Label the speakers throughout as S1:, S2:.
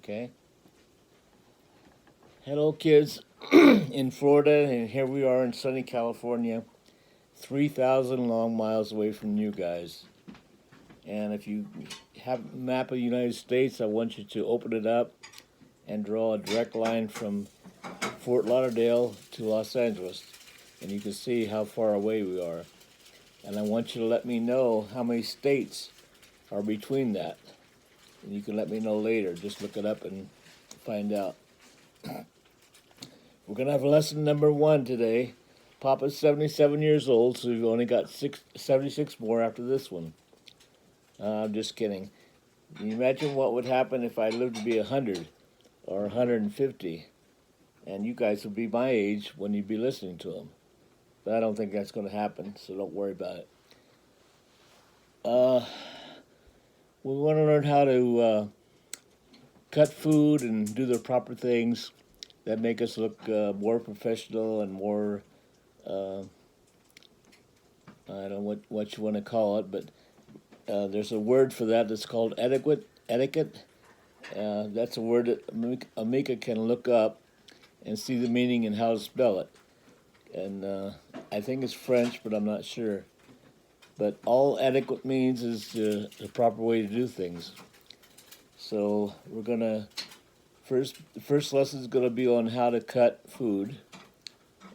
S1: Okay. Hello, kids in Florida, and here we are in sunny California, 3,000 long miles away from you guys. And if you have a map of the United States, I want you to open it up and draw a direct line from Fort Lauderdale to Los Angeles. And you can see how far away we are. And I want you to let me know how many states are between that. And you can let me know later. Just look it up and find out. We're going to have lesson number 1 today. Papa's 77 years old, so we've only got 76 more after this one. I'm just kidding. Can you imagine what would happen if I lived to be 100 or 150? And you guys would be my age when you'd be listening to them. But I don't think that's going to happen, so don't worry about it. We want to learn how to cut food and do the proper things that make us look more professional and more, I don't know what you want to call it, but there's a word for that that's called etiquette. That's a word that Amika can look up and see the meaning and how to spell it. And I think it's French, but I'm not sure. But all etiquette means is the proper way to do things. So we're going to, the first lesson is going to be on how to cut food.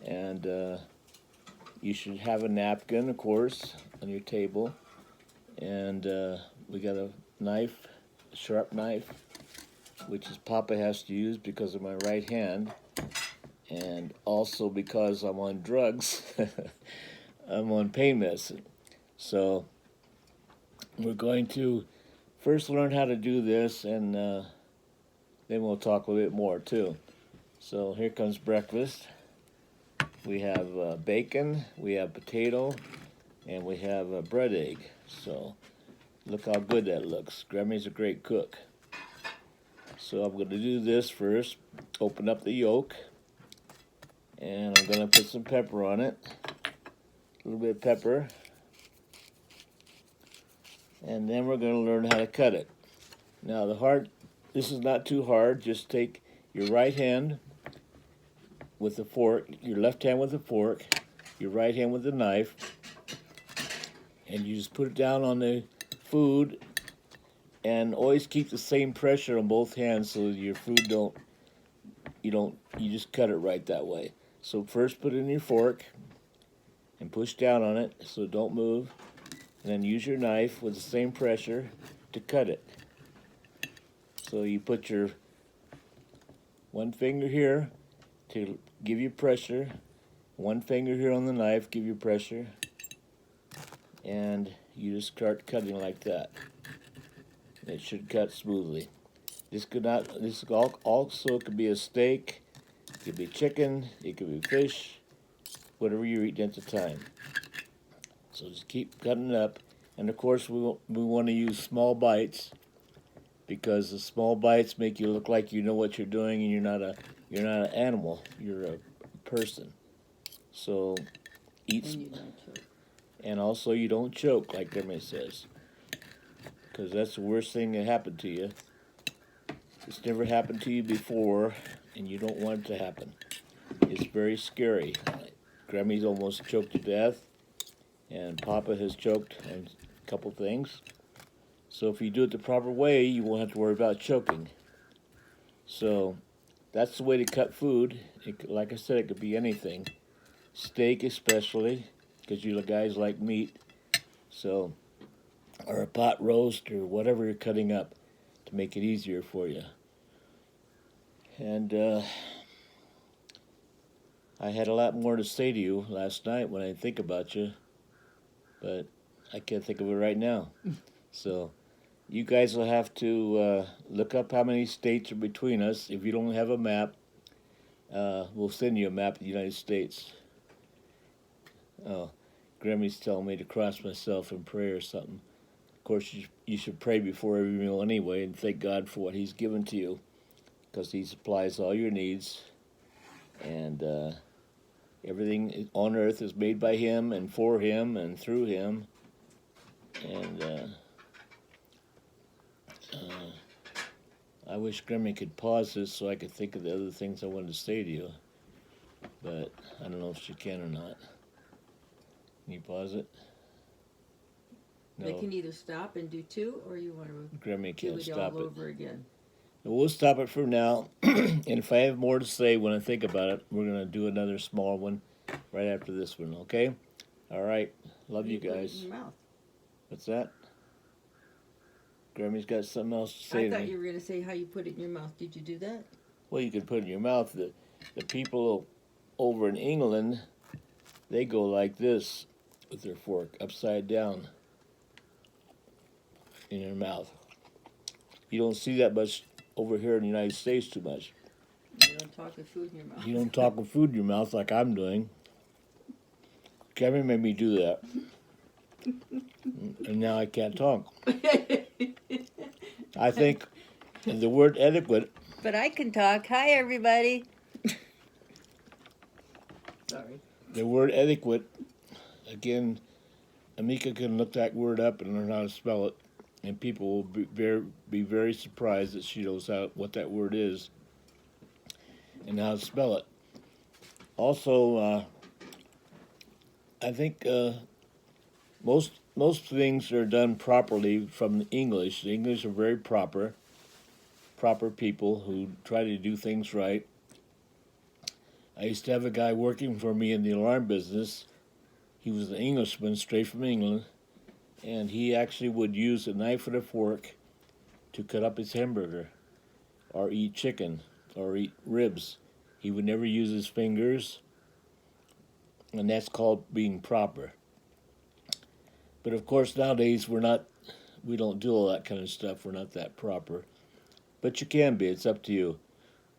S1: And you should have a napkin, of course, on your table. And we got a knife, a sharp knife, which is Papa has to use because of my right hand. And also because I'm on drugs. I'm on pain medicine. So we're going to first learn how to do this, and then we'll talk a little bit more too. So here comes breakfast. We have bacon, we have potato, and we have a bread egg. So look how good that looks. Grammy's a great cook. So I'm going to do this first. Open up the yolk, and I'm going to put some pepper on it. A little bit of pepper. And then we're going to learn how to cut it. Now this is not too hard. Just take your right hand with the fork, your left hand with the fork, your right hand with the knife, and you just put it down on the food, and always keep the same pressure on both hands so your food you just cut it right that way. So first put in your fork and push down on it so don't move. And then use your knife with the same pressure to cut it. So you put your one finger here to give you pressure, one finger here on the knife, give you pressure, and you just start cutting like that. It should cut smoothly. This also could be a steak, it could be chicken, it could be fish, whatever you're eating at the time. So just keep cutting it up. And of course we want to use small bites, because the small bites make you look like you know what you're doing, and you're not an animal, you're a person. So eat, and also you don't choke like Grandma says, because that's the worst thing that happened to you. It's never happened to you before, and you don't want it to happen. It's very scary. Grammy's almost choked to death, and Papa has choked on a couple things. So if you do it the proper way, you won't have to worry about choking. So that's the way to cut food. Like I said, it could be anything. Steak especially, because you guys like meat. So, or a pot roast or whatever you're cutting up to make it easier for you. And I had a lot more to say to you last night when I think about you, but I can't think of it right now. So you guys will have to look up how many states are between us. If you don't have a map, we'll send you a map of the United States. Oh, Grammy's telling me to cross myself in prayer or something. Of course, you should pray before every meal anyway, and thank God for what He's given to you, because He supplies all your needs. And everything on earth is made by Him and for Him and through Him. And I wish Grammy could pause this so I could think of the other things I wanted to say to you. But I don't know if she can or not. Can you pause it?
S2: They
S1: No,
S2: can either stop and do two, or you want to
S1: Grammy
S2: do
S1: can't
S2: it
S1: stop
S2: all
S1: it.
S2: over again.
S1: We'll stop it for now. And if I have more to say when I think about it, we're going to do another small one right after this one, okay? All right. Love you
S2: put it
S1: guys.
S2: in your mouth.
S1: What's that? Grammy's got something else to say
S2: I
S1: to
S2: thought
S1: me.
S2: you were going to say how you put it in your mouth. Did you do that?
S1: Well, you can put it in your mouth. The people over in England, they go like this with their fork, upside down in their mouth. You don't see that much over here in the United States too much.
S2: You don't talk with food in your mouth.
S1: You don't talk with food in your mouth like I'm doing. Grammy made me do that. And now I can't talk. I think the word etiquette,
S2: But I can talk. Hi, everybody. Sorry.
S1: the word etiquette, again, Amika can look that word up and learn how to spell it, and people will be very surprised that she knows what that word is and how to spell it. Also, I think most things are done properly from the English. The English are very proper people who try to do things right. I used to have a guy working for me in the alarm business. He was an Englishman straight from England, and he actually would use a knife and a fork to cut up his hamburger or eat chicken or eat ribs. He would never use his fingers, and that's called being proper. But of course nowadays we don't do all that kind of stuff. We're not that proper. But you can be, it's up to you.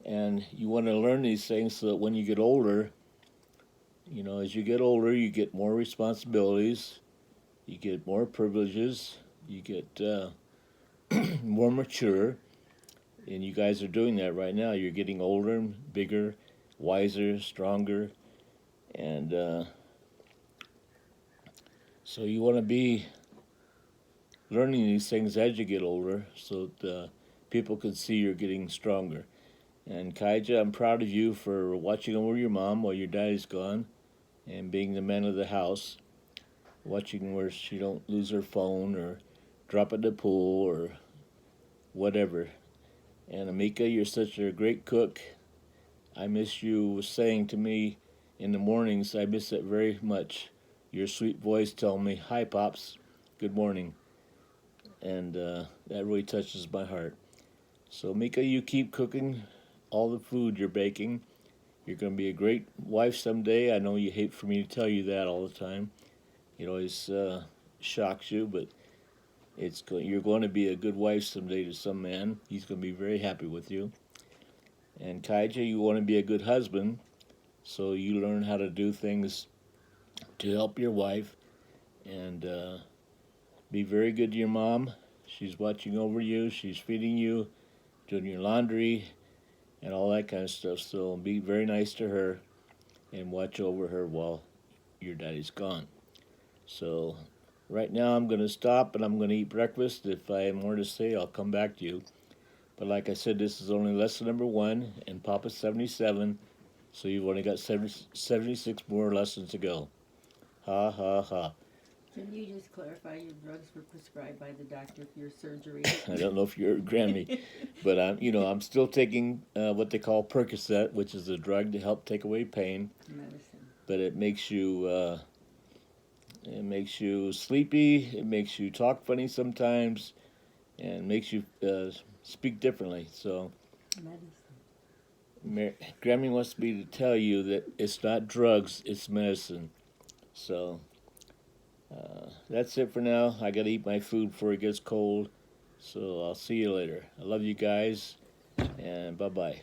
S1: And you want to learn these things so that when you get older, you know, as you get older, you get more responsibilities, you get more privileges, you get more mature, and you guys are doing that right now. You're getting older, bigger, wiser, stronger, and so you want to be learning these things as you get older so that people can see you're getting stronger. And Kaija, I'm proud of you for watching over your mom while your daddy's gone and being the man of the house, watching where she don't lose her phone or drop it in the pool or whatever. And Amika, you're such a great cook. I miss you saying to me in the mornings, I miss it very much. Your sweet voice telling me, "Hi, Pops, good morning." And that really touches my heart. So, Mika, you keep cooking all the food you're baking. You're going to be a great wife someday. I know you hate for me to tell you that all the time. It always shocks you, but you're going to be a good wife someday to some man. He's going to be very happy with you. And Kaija, you want to be a good husband, so you learn how to do things to help your wife and be very good to your mom. She's watching over you. She's feeding you, doing your laundry, and all that kind of stuff. So be very nice to her and watch over her while your daddy's gone. So right now I'm going to stop and I'm going to eat breakfast. If I have more to say, I'll come back to you. But like I said, this is only lesson number 1 and Papa's 77. So you've only got 76 more lessons to go. Ha, ha, ha.
S2: Can you just clarify your drugs were prescribed by the doctor for your surgery?
S1: I don't know if you heard Grammy, but I'm still taking what they call Percocet, which is a drug to help take away pain.
S2: Medicine.
S1: But it makes you sleepy. It makes you talk funny sometimes, and makes you speak differently. So, Grammy wants me to tell you that it's not drugs; it's medicine. So. That's it for now. I gotta eat my food before it gets cold. So I'll see you later. I love you guys, and bye-bye.